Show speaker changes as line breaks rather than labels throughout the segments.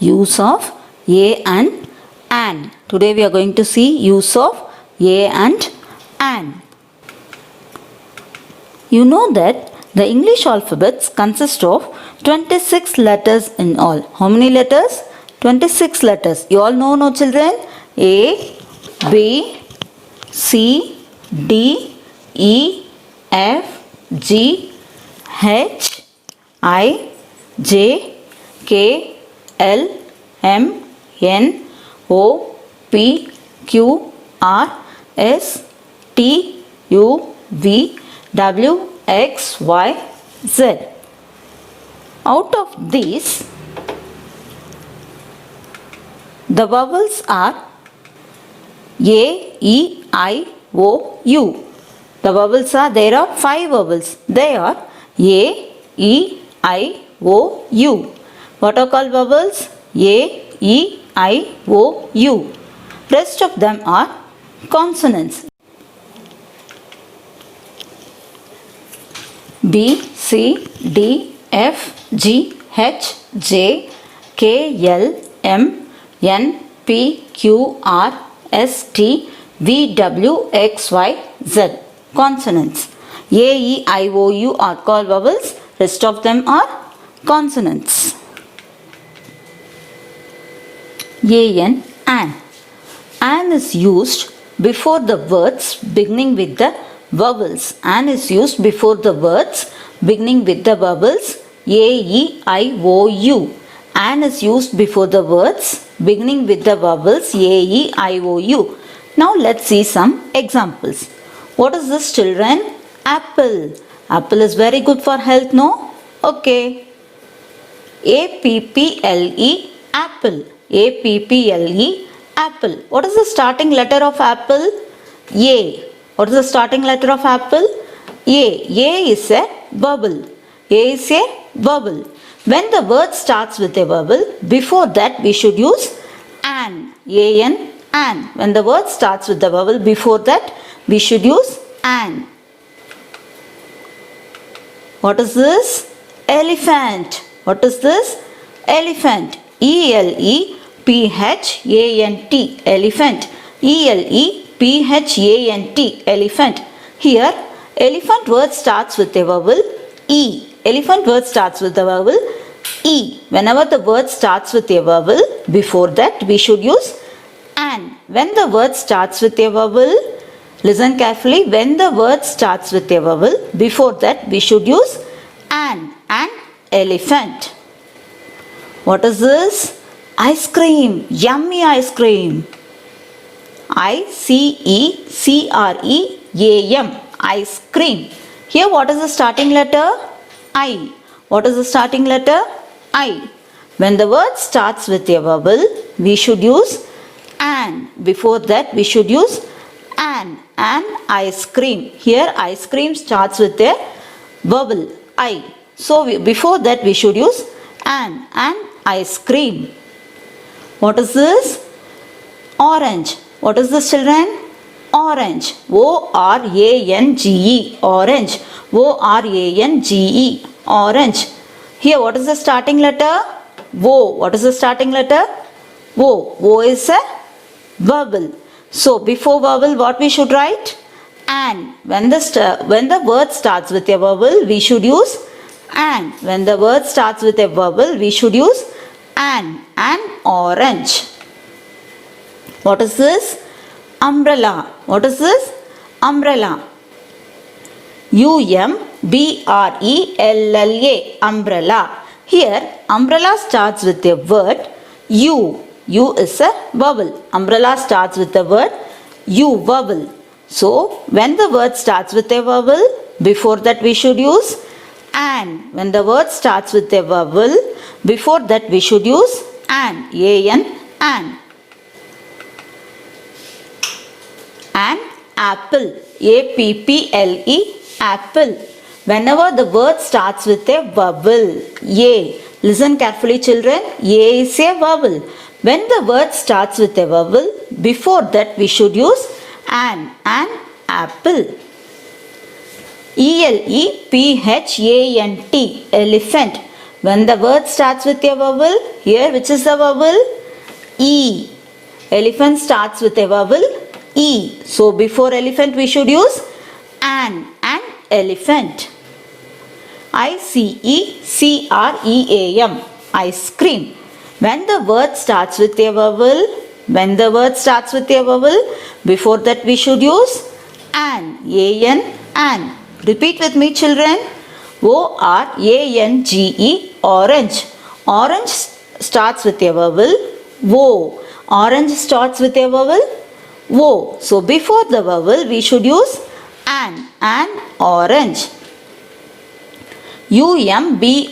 use of a and an. Today we are going to see use of a and an. You know that the English alphabets consist of 26 letters in all. How many letters? 26 letters. You all know, no children? A, B, C, D, E, F, G, H, I, J, K, L, M, N, O, P, Q, R, S, T, U, V, W, X, Y, Z. Out of these, the vowels are A, E, I, O, U. The vowels are, there are 5 vowels. They are A, E, I, O, U. What are called vowels? A, E, I, O, U. Rest of them are consonants. B, C, D, F, G, H, J, K, L, M, N, P, Q, R, S, T, V, W, X, Y, Z. Consonants. A, E, I, O, U are called vowels. Rest of them are consonants. An, an. An is used before the words beginning with the vowels. An is used before the words beginning with the vowels A, E, I, O, U. An is used before the words beginning with the vowels A, E, I, O, U. Now let's see some examples. What is this, children? Apple. Apple is very good for health, no? Okay. A-P-P-L-E, apple. A-P-P-L-E, apple. What is the starting letter of apple? A. What is the starting letter of apple? A. A is a vowel. A is a vowel. When the word starts with a vowel, before that we should use an. A-N, an. When the word starts with the vowel, before that we should use an. What is this? Elephant. What is this? Elephant. E-L-E-P-H-A-N-T. Elephant. E-L-E-P-H-A-N-T. Elephant. Here, elephant word starts with a vowel E. Elephant word starts with the vowel E. Whenever the word starts with a vowel, before that we should use an. When the word starts with a vowel, listen carefully, when the word starts with a vowel, before that we should use an elephant. What is this? Ice cream. Yummy ice cream. I-C-E-C-R-E-A-M. Ice cream. Here what is the starting letter? I. What is the starting letter? I. When the word starts with a vowel, we should use an. Before that we should use an ice cream. Here ice cream starts with a vowel I. So before that we should use an ice cream. What is this? Orange. What is this, children? Orange. O-R-A-N-G-E. Orange. O-R-A-N-G-E. Orange. Here what is the starting letter? O. What is the starting letter? O. O is a vowel. So before vowel what we should write? An. When the word starts with a vowel we should use an. When the word starts with a vowel we should use an orange. What is this? Umbrella. What is this? Umbrella. U-M-B-R-E-L-L-A. Umbrella. Here umbrella starts with a word U. U is a vowel. Umbrella starts with the word U, vowel. So when the word starts with a vowel, before that we should use an. When the word starts with a vowel, before that we should use an. A-N, an. An apple. A-P-P-L-E, apple. Whenever the word starts with a vowel, A. Listen carefully, children. A is a vowel. When the word starts with a vowel, before that we should use an apple. E-L-E-P-H-A-N-T, elephant. When the word starts with a vowel, here which is the vowel? E. Elephant starts with a vowel E. So before elephant we should use an elephant. ICECREAM, ice cream. When the word starts with a vowel, before that we should use an, an. Repeat with me children. ORANGE, orange. Orange starts with a vowel O. Orange starts with a vowel O. So before the vowel we should use an orange. UMBRELLA,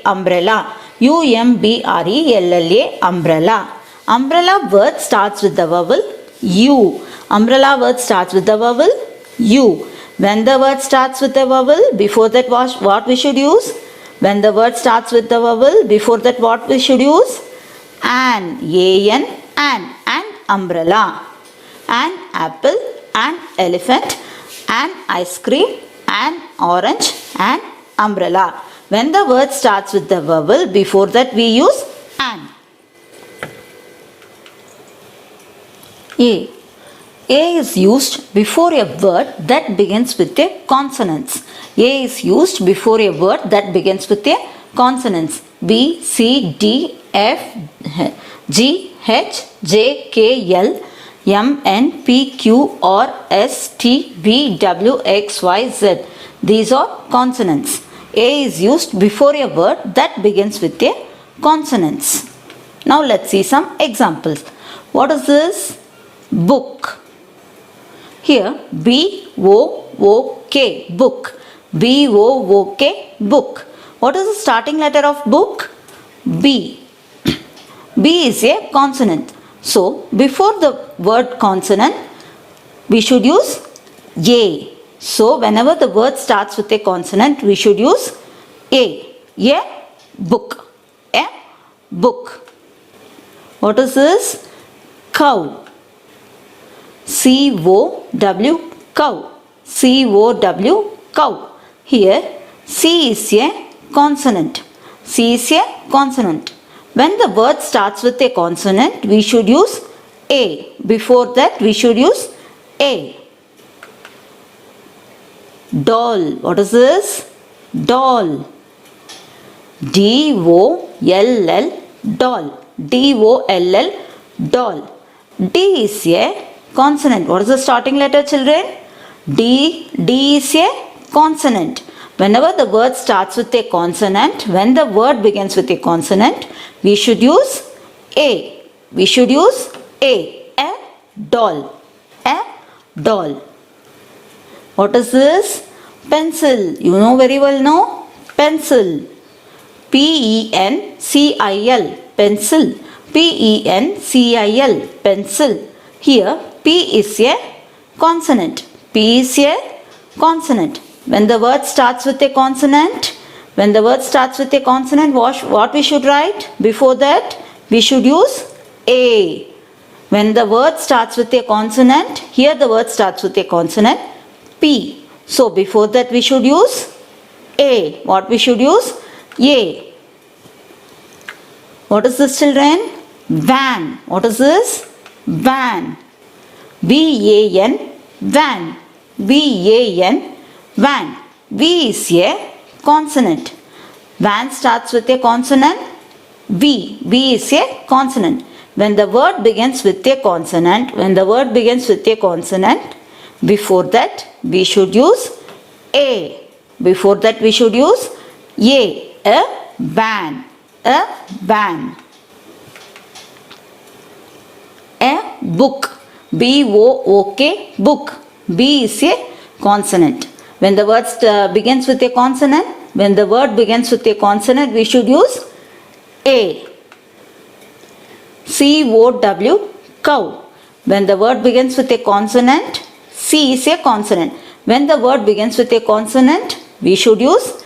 umbrella. UMBRELLA, umbrella. Umbrella word starts with the vowel U. Umbrella word starts with the vowel U. When the word starts with the vowel, before that what we should use? When the word starts with the vowel, before that what we should use? An, an umbrella. An apple, an elephant, an ice cream, an orange, an umbrella. When the word starts with the vowel, before that we use an. A. A is used before a word that begins with a consonant. A is used before a word that begins with a consonant. B, C, D, F, G, H, J, K, L, M, N, P, Q, R, S, T, V, W, X, Y, Z. These are consonants. A is used before a word that begins with a consonant. Now let's see some examples. What is this? Book. Here B-O-O-K, book. B-O-O-K, book. What is the starting letter of book? B. B is a consonant. So before the word consonant we should use A. So whenever the word starts with a consonant we should use A. A book. A book. What is this? Cow. C-O-W, cow. C-O-W, cow. Here C is a consonant. C is a consonant. When the word starts with a consonant we should use A. Before that we should use A. Doll. What is this? Doll. D-O-L-L, doll. D-O-L-L, doll. D is a consonant. What is the starting letter children? D. D is a consonant. Whenever the word starts with a consonant, when the word begins with a consonant, we should use A. We should use A. A doll. A doll. What is this? Pencil. You know very well, no? Pencil. P-E-N-C-I-L. Pencil. P-E-N-C-I-L. Pencil. Here P is a consonant. P is a consonant. When the word starts with a consonant, what we should write? Before that we should use A. When the word starts with a consonant, here the word starts with a consonant P. So before that we should use A. What we should use? A. What is this children? Van. What is this? Van. V-A-N, van. V-A-N, van. V is a consonant. Van starts with a consonant V. V is a consonant. When the word begins with a consonant, before that we should use A. Before that we should use A. A van. A van. A book. B-O-O-K, book. B is a consonant. When the word begins with a consonant, we should use A. C-O-W, cow. When the word begins with a consonant, C is a consonant. When the word begins with a consonant, we should use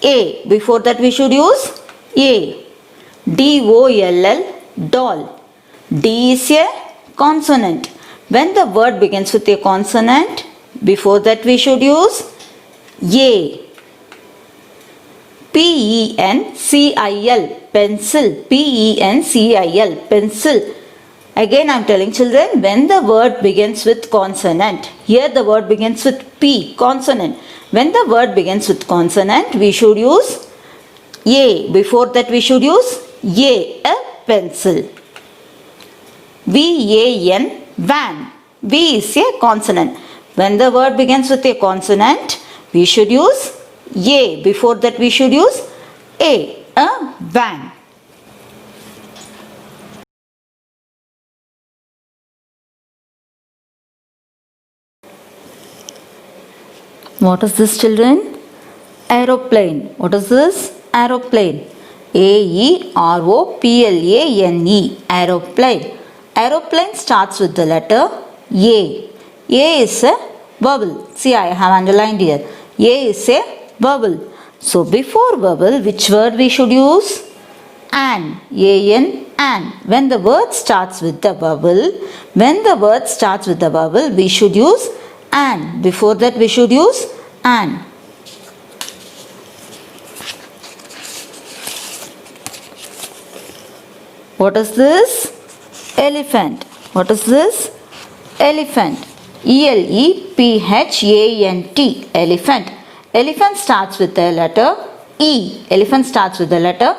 A. Before that we should use A. D-O-L-L, doll. D is a consonant. When the word begins with a consonant, before that we should use A. P-E-N-C-I-L, pencil. P-E-N-C-I-L, pencil. Again I am telling children, when the word begins with consonant, here the word begins with P, consonant. When the word begins with consonant, we should use A. Before that we should use A, a pencil. V-A-N, van. V is a consonant. When the word begins with a consonant, we should use A. Before that we should use A, van. What is this, children? Aeroplane. What is this? Aeroplane. A-E-R-O-P-L-A-N-E. Aeroplane. Aeroplane starts with the letter A. A is a vowel. See, I have underlined here. A is a vowel. So, before vowel, which word we should use? An. A-N, an. When the word starts with the vowel, we should use an. Before that we should use an. What is this? Elephant. What is this? Elephant. E-L-E-P-H-A-N-T. Elephant. Elephant starts with the letter E. Elephant starts with the letter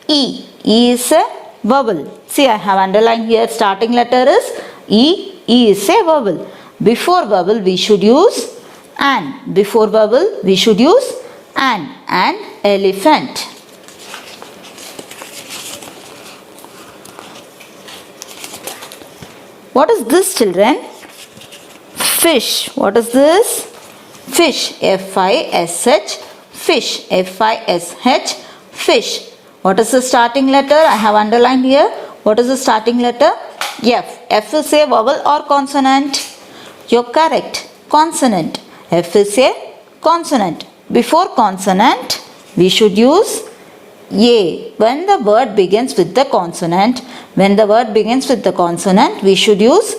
E. E is a vowel. See, I have underlined here, starting letter is E. E is a vowel. Before vowel we should use an. Before vowel we should use an. An elephant. What is this, children? Fish. What is this? Fish. F-I-S-H. Fish. F-I-S-H. Fish. What is the starting letter? I have underlined here. What is the starting letter? F. F is a vowel or consonant? You're correct. Consonant. F is a consonant. Before consonant, we should use A. When the word begins with the consonant, we should use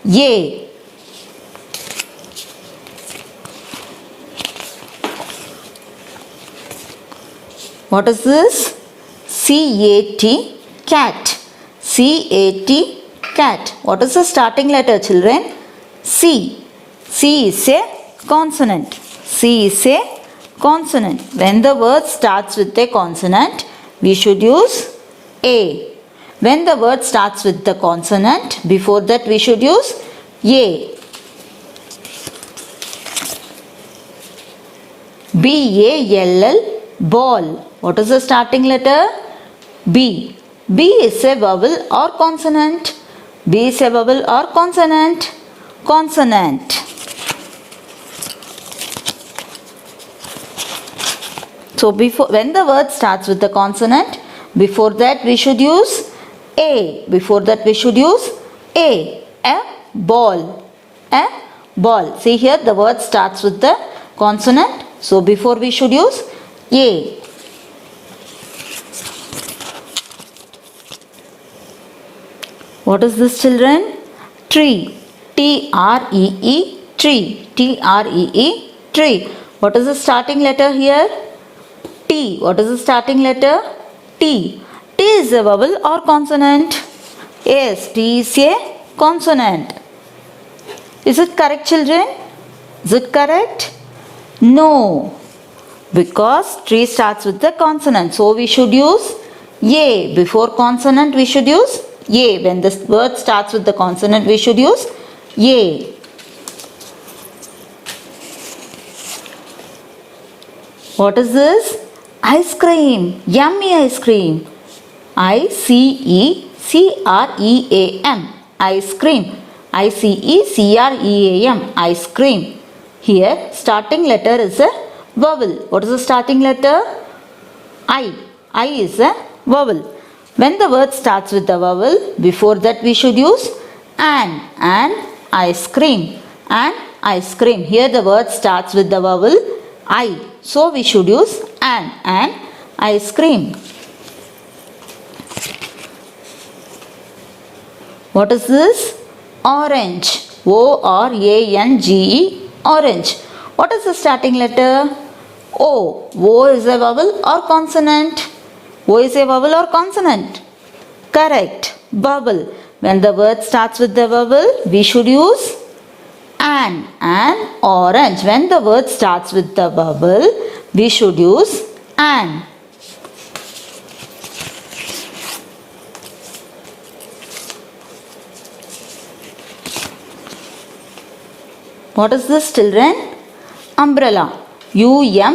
A. What is this? C-A-T, cat. C-A-T, cat. What is the starting letter, children? C. C is a consonant. C is a consonant. When the word starts with a consonant, we should use A. When the word starts with the consonant, before that we should use A. B-A-L-L, ball. What is the starting letter? B. B is a vowel or consonant? B is a vowel or consonant? Consonant. So, when the word starts with the consonant, before that we should use A. Before that we should use A. A ball. A ball. See here, the word starts with the consonant. So, before we should use A. What is this, children? Tree. T-R-E-E, tree. T-R-E-E, tree. What is the starting letter here? T. What is the starting letter? T. T is a vowel or consonant? Yes, T is a consonant. Is it correct, children? Is it correct? No. Because tree starts with the consonant. So, we should use A. Before consonant, we should use A. When the word starts with the consonant, we should use A. What is this? Ice cream. Yummy ice cream. I-C-E-C-R-E-A-M. Ice cream. I-C-E-C-R-E-A-M. Ice cream. Here, starting letter is a vowel. What is the starting letter? I. I is a vowel. When the word starts with the vowel, before that we should use an. An ice cream. An ice cream. Here the word starts with the vowel I. So we should use an ice cream. What is this? Orange. O-R-A-N-G-E. Orange. What is the starting letter? O. O. O is a vowel or consonant? O is a vowel or consonant? Correct. Vowel. When the word starts with the vowel, we should use an. An orange. When the word starts with the vowel, we should use an. What is this, children? Umbrella. U-M-B-E-R-A-L-L-A.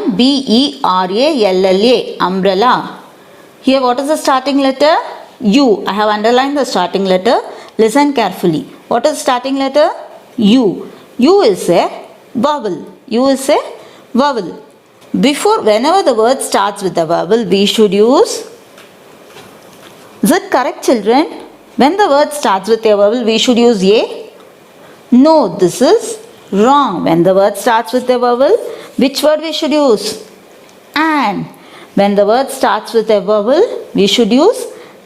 Umbrella. Here what is the starting letter? U. I have underlined the starting letter. Listen carefully. What is starting letter? U. U is a vowel. U is a vowel. Before, whenever the word starts with a vowel, we should use. Is it correct, children? When the word starts with a vowel, we should use a? No, this is wrong. When the word starts with a vowel, which word we should use? An. When the word starts with a vowel, we should use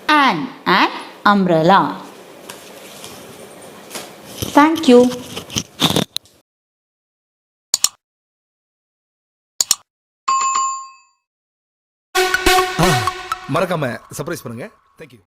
an umbrella. Thank you.
மறக்காம surprise பண்ணுங்க. Thank you.